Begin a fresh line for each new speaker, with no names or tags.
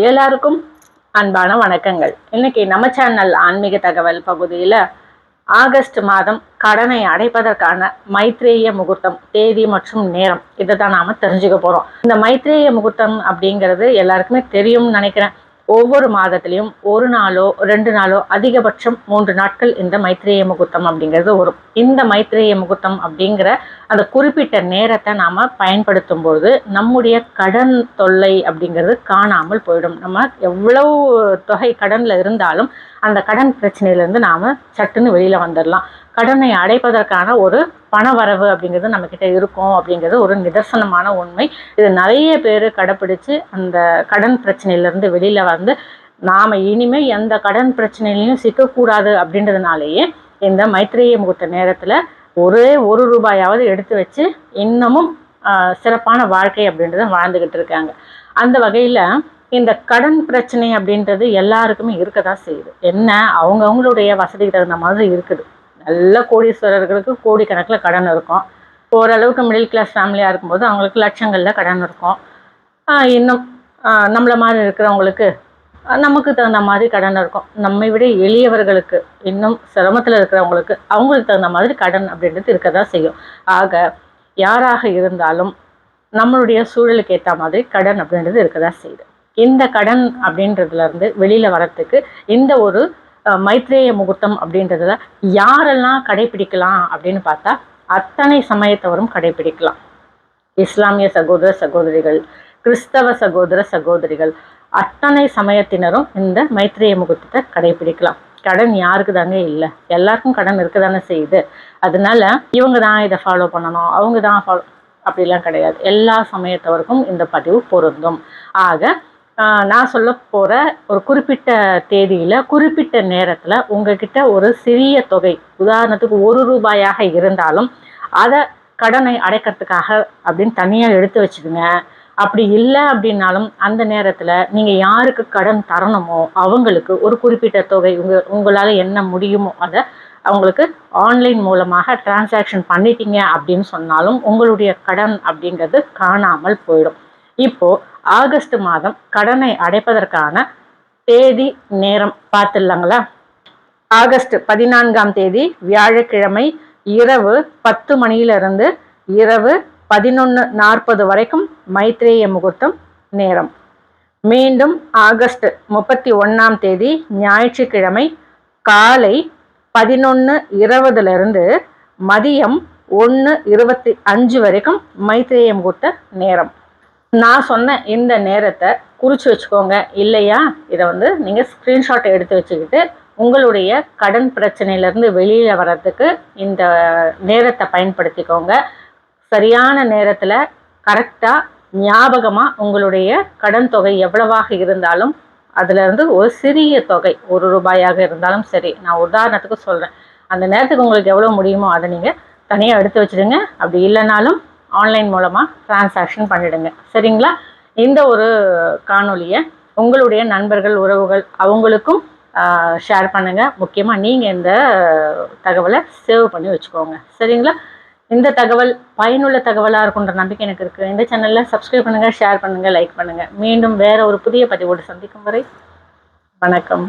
எல்லாருக்கும் அன்பான வணக்கங்கள். இன்னைக்கு நம்ம சேனல் ஆன்மீக தகவல் பகுதியில் ஆகஸ்ட் மாதம் கடனை அடைப்பதற்கான மைத்ரேய முகூர்த்தம் தேதி மற்றும் நேரம் இதை தான் நாம தெரிஞ்சுக்க போறோம். இந்த மைத்ரேய முகூர்த்தம் அப்படிங்கிறது எல்லாருக்குமே தெரியும்னு நினைக்கிறேன். ஒவ்வொரு மாதத்திலையும் ஒரு நாளோ 2 நாளோ அதிகபட்சம் 3 நாட்கள் இந்த மைத்ரேய முகூர்த்தம் அப்படிங்கிறது வரும். இந்த மைத்ரேய முகூர்த்தம் அப்படிங்கிற அந்த குறிப்பிட்ட நேரத்தை நாம பயன்படுத்தும் போது நம்முடைய கடன் தொல்லை அப்படிங்கிறது காணாமல் போயிடும். நம்ம எவ்வளவு தொகை கடன்ல இருந்தாலும் அந்த கடன் பிரச்சனையிலேருந்து நாம சட்டுன்னு வெளியில வந்துடலாம். கடனை அடைப்பதற்கான ஒரு பண வரவு அப்படிங்கிறது நம்ம கிட்ட இருக்கும் அப்படிங்கிறது ஒரு நிதர்சனமான உண்மை. இது நிறைய பேர் கடைப்பிடிச்சு அந்த கடன் பிரச்சனையிலேருந்து வெளியில வந்து நாம இனிமே எந்த கடன் பிரச்சனையிலையும் சிக்கக்கூடாது அப்படின்றதுனாலேயே இந்த மைத்ரேய முகூர்த்த நேரத்துல ஒரே 1 ரூபாயாவது எடுத்து வச்சு இன்னமும் சிறப்பான வாழ்க்கை அப்படின்றத வாழ்ந்துகிட்டு இருக்காங்க. அந்த வகையில இந்த கடன் பிரச்சனை அப்படின்றது எல்லாருக்குமே இருக்கதான் செய்யுது. என்ன அவங்களுடைய வசதிக்கு தகுந்த மாதிரி இருக்குது. நல்ல கோடீஸ்வரர்களுக்கு கோடிக்கணக்கில் கடன் இருக்கும். ஓரளவுக்கு மிடில் கிளாஸ் ஃபேமிலியாக இருக்கும்போது அவங்களுக்கு லட்சங்களில் கடன் இருக்கும். இன்னும் நம்மளை மாதிரி இருக்கிறவங்களுக்கு நமக்கு தகுந்த மாதிரி கடன் இருக்கும். நம்மை விட எளியவர்களுக்கு இன்னும் சிரமத்தில் இருக்கிறவங்களுக்கு அவங்களுக்கு தகுந்த மாதிரி கடன் அப்படின்றது இருக்க தான் செய்யும். ஆக யாராக இருந்தாலும் நம்மளுடைய சூழலுக்கு ஏற்ற மாதிரி கடன் அப்படின்றது இருக்க தான் செய்யுது. இந்த கடன் அப்படின்றதுலேருந்து வெளியில் வரத்துக்கு இந்த ஒரு மைத்ரேய முகூர்த்தம் அப்படின்றதுல யாரெல்லாம் கடைபிடிக்கலாம் அப்படின்னு பார்த்தா அத்தனை சமயத்தவரும் கடைபிடிக்கலாம். இஸ்லாமிய சகோதர சகோதரிகள், கிறிஸ்தவ சகோதர சகோதரிகள், அத்தனை சமயத்தினரும் இந்த மைத்ரேய முகூர்த்தத்தை கடைபிடிக்கலாம். கடன் யாருக்கு தாங்க இல்லை, எல்லாருக்கும் கடன் இருக்க தானே செய்யுது. அதனால இவங்க தான் இதை ஃபாலோ பண்ணணும், அவங்க தான் ஃபாலோ அப்படிலாம் கிடையாது. எல்லா சமயத்தவருக்கும் இந்த பதிவு பொருந்தும். ஆக நான் சொல்ல போகிற ஒரு குறிப்பிட்ட தேதியில் குறிப்பிட்ட நேரத்தில் உங்ககிட்ட ஒரு சிறிய தொகை, உதாரணத்துக்கு 1 ரூபாயாக இருந்தாலும் அதை கடனை அடைக்கிறதுக்காக அப்படின்னு தனியாக எடுத்து வச்சுடுங்க. அப்படி இல்லை அப்படின்னாலும் அந்த நேரத்தில் நீங்கள் யாருக்கு கடன் தரணுமோ அவங்களுக்கு ஒரு குறிப்பிட்ட தொகை உங்களால் என்ன முடியுமோ அதை அவங்களுக்கு ஆன்லைன் மூலமாக டிரான்சாக்ஷன் பண்ணிட்டீங்க அப்படின்னு சொன்னாலும் உங்களுடைய கடன் அப்படிங்கிறது காணாமல் போயிடும். இப்போ ஆகஸ்ட் மாதம் கடனை அடைப்பதற்கான தேதி நேரம் பார்த்துடலாங்களா? ஆகஸ்ட் 14ஆம் தேதி வியாழக்கிழமை இரவு 10 மணியிலிருந்து இரவு 11:40 வரைக்கும் மைத்ரேய முகூர்த்தம் நேரம். மீண்டும் ஆகஸ்ட் 31ஆம் தேதி ஞாயிற்றுக்கிழமை காலை 11:20 மதியம் 1:25 வரைக்கும் மைத்ரேய முகூர்த்த நேரம். நான் சொன்ன இந்த நேரத்தை குறித்து வச்சுக்கோங்க. இல்லையா இதை நீங்கள் ஸ்க்ரீன்ஷாட்டை எடுத்து வச்சுக்கிட்டு உங்களுடைய கடன் பிரச்சனையிலேருந்து வெளியில் வர்றதுக்கு இந்த நேரத்தை பயன்படுத்திக்கோங்க. சரியான நேரத்தில் கரெக்டாக ஞாபகமாக உங்களுடைய கடன் தொகை எவ்வளவாக இருந்தாலும் அதிலிருந்து ஒரு சிறிய தொகை 1 ரூபாயாக இருந்தாலும் சரி, நான் உதாரணத்துக்கு சொல்கிறேன், அந்த நேரத்துக்கு உங்களுக்கு எவ்வளோ முடியுமோ அதை நீங்கள் தனியாக எடுத்து வச்சுடுங்க. அப்படி இல்லைனாலும் ஆன்லைன் மூலமாக டிரான்சாக்ஷன் பண்ணிடுங்க. சரிங்களா? இந்த ஒரு காணொலியை உங்களுடைய நண்பர்கள், உறவுகள் அவங்களுக்கும் ஷேர் பண்ணுங்கள். முக்கியமாக நீங்கள் இந்த தகவலை சேவ் பண்ணி வச்சுக்கோங்க. சரிங்களா? இந்த தகவல் பயனுள்ள தகவலாக இருக்குன்ற நம்பிக்கை எனக்கு இருக்குது. இந்த சேனலில் சப்ஸ்கிரைப் பண்ணுங்கள், ஷேர் பண்ணுங்கள், லைக் பண்ணுங்கள். மீண்டும் வேறு ஒரு புதிய பதிவோடு சந்திக்கும் வரை வணக்கம்.